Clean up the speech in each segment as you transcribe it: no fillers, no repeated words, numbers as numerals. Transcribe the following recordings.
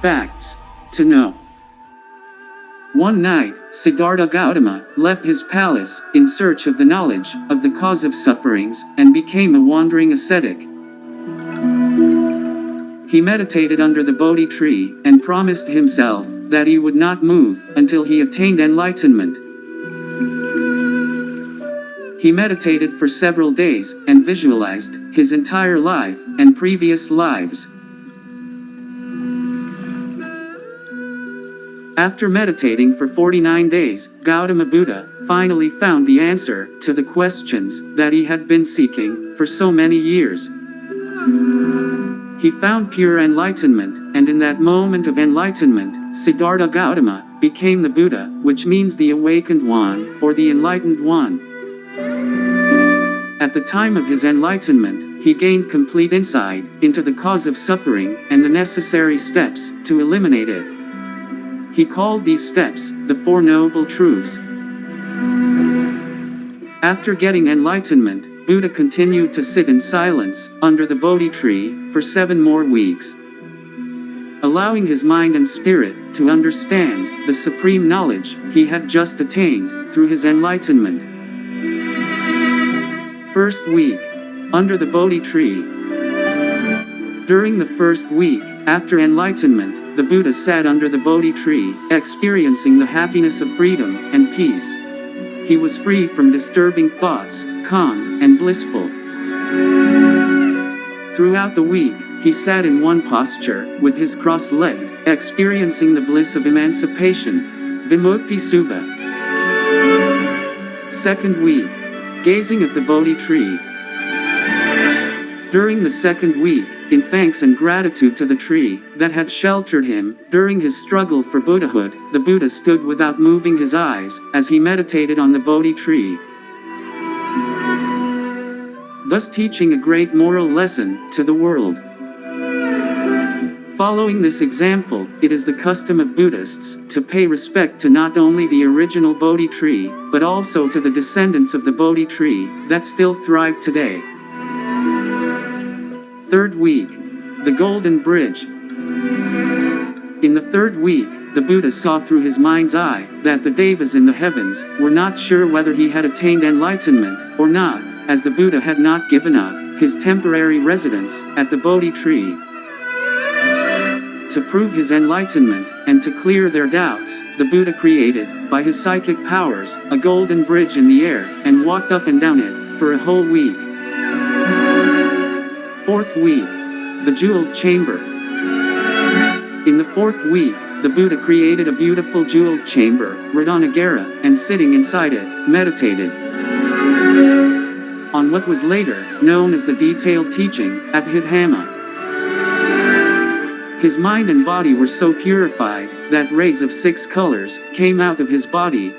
facts to know. One night, Siddhartha Gautama left his palace in search of the knowledge of the cause of sufferings and became a wandering ascetic. He meditated under the Bodhi tree and promised himself that he would not move until he attained enlightenment. He meditated for several days and visualized his entire life and previous lives. After meditating for 49 days, Gautama Buddha finally found the answer to the questions that he had been seeking for so many years. He found pure enlightenment, and in that moment of enlightenment, Siddhartha Gautama became the Buddha, which means the awakened one, or the enlightened one. At the time of his enlightenment, he gained complete insight into the cause of suffering and the necessary steps to eliminate it. He called these steps the Four Noble Truths. After getting enlightenment, Buddha continued to sit in silence under the Bodhi tree for 7 more weeks, allowing his mind and spirit to understand the supreme knowledge he had just attained through his enlightenment. First week, under the Bodhi tree. During the first week after enlightenment, the Buddha sat under the Bodhi tree, experiencing the happiness of freedom and peace. He was free from disturbing thoughts, calm and blissful. Throughout the week, he sat in one posture, with his crossed leg, experiencing the bliss of emancipation, Vimukti Sukha. Second week, gazing at the Bodhi tree. During the second week, in thanks and gratitude to the tree that had sheltered him during his struggle for Buddhahood, the Buddha stood without moving his eyes as he meditated on the Bodhi tree, thus teaching a great moral lesson to the world. Following this example, it is the custom of Buddhists to pay respect to not only the original Bodhi tree, but also to the descendants of the Bodhi tree that still thrive today. Third week, the Golden Bridge. In the third week, the Buddha saw through his mind's eye that the Devas in the heavens were not sure whether he had attained enlightenment or not, as the Buddha had not given up his temporary residence at the Bodhi tree. To prove his enlightenment and to clear their doubts, the Buddha created, by his psychic powers, a golden bridge in the air and walked up and down it for a whole week. Fourth week, the jeweled chamber. In the fourth week, the Buddha created a beautiful jeweled chamber, Radhanagara, and sitting inside it, meditated on what was later known as the detailed teaching, Abhidhamma. His mind and body were so purified that rays of 6 colors came out of his body: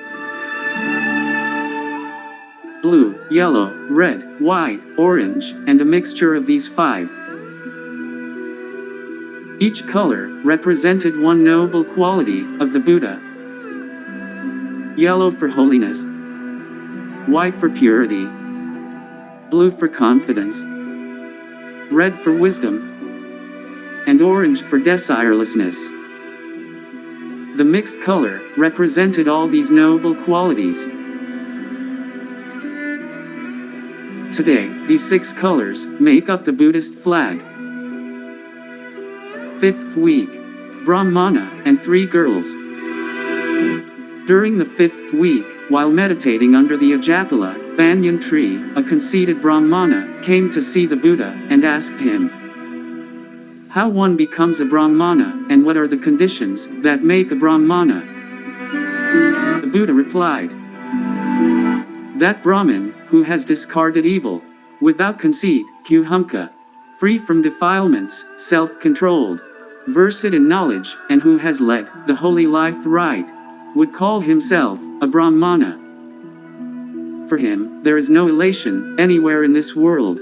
blue, yellow, red, white, orange, and a mixture of these 5. Each color represented one noble quality of the Buddha. Yellow for holiness, white for purity, blue for confidence, red for wisdom, and orange for desirelessness. The mixed color represented all these noble qualities. Today, these 6 colors make up the Buddhist flag. Fifth week, Brahmana and 3 girls. During the 5th week, while meditating under the Ajapala banyan tree, a conceited Brahmana came to see the Buddha and asked him how one becomes a Brahmana and what are the conditions that make a Brahmana. The Buddha replied, that Brahmin who has discarded evil, without conceit, kuhamka, free from defilements, self-controlled, versed in knowledge, and who has led the holy life right, would call himself a Brahmana. For him, there is no elation anywhere in this world.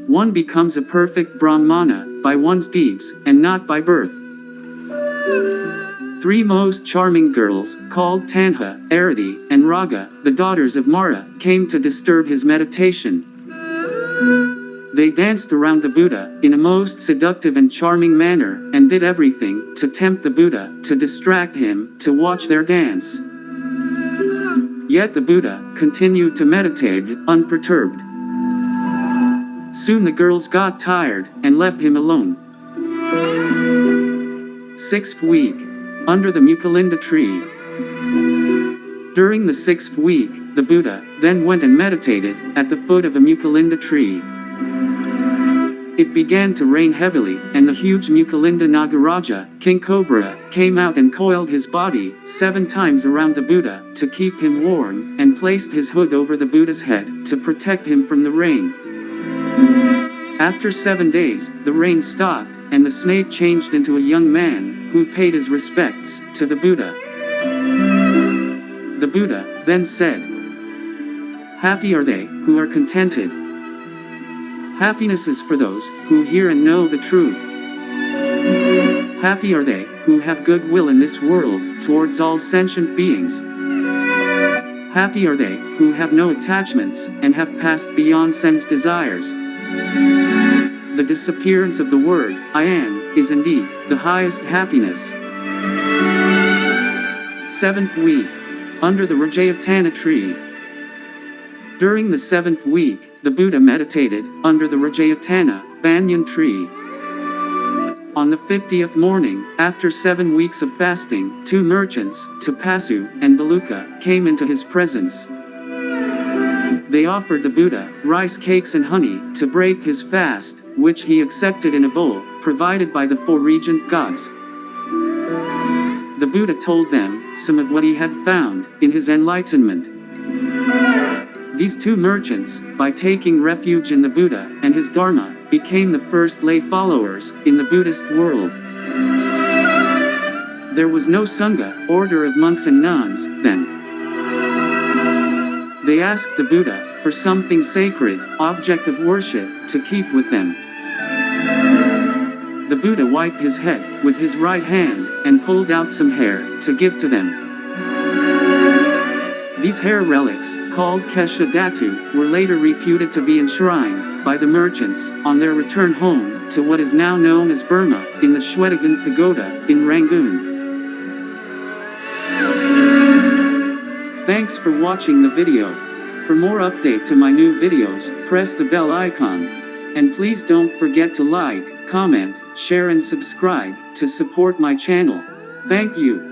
One becomes a perfect Brahmana by one's deeds, and not by birth. 3 most charming girls, called Tanha, Arati, and Raga, the daughters of Mara, came to disturb his meditation. They danced around the Buddha in a most seductive and charming manner, and did everything to tempt the Buddha, to distract him, to watch their dance. Yet the Buddha continued to meditate, unperturbed. Soon the girls got tired, and left him alone. 6th week. Under the Mukalinda tree. During the 6th week, the Buddha then went and meditated at the foot of a Mukalinda tree. It began to rain heavily, and the huge Mukalinda Nagaraja, King Cobra, came out and coiled his body 7 times around the Buddha to keep him warm, and placed his hood over the Buddha's head to protect him from the rain. After 7 days, the rain stopped, and the snake changed into a young man, who paid his respects to the Buddha. The Buddha then said, "Happy are they who are contented. Happiness is for those who hear and know the truth. Happy are they who have goodwill in this world towards all sentient beings. Happy are they who have no attachments and have passed beyond sense desires. The disappearance of the word, I am, is indeed the highest happiness." 7th week. Under the Rajayatana tree. During the 7th week, the Buddha meditated under the Rajayatana banyan tree. On the 50th morning, after 7 weeks of fasting, 2 merchants, Tapasu and Baluka, came into his presence. They offered the Buddha rice cakes and honey to break his fast, which he accepted in a bowl, provided by the 4 regent gods. The Buddha told them some of what he had found in his enlightenment. These 2 merchants, by taking refuge in the Buddha and his Dharma, became the first lay followers in the Buddhist world. There was no Sangha, order of monks and nuns, then. They asked the Buddha for something sacred, object of worship, to keep with them. The Buddha wiped his head with his right hand, and pulled out some hair to give to them. These hair relics, called Kesha Datu, were later reputed to be enshrined by the merchants on their return home to what is now known as Burma, in the Shwedagon Pagoda in Rangoon. Thanks for watching the video. For more update to my new videos, press the bell icon. And please don't forget to like, comment, share and subscribe to support my channel. Thank you.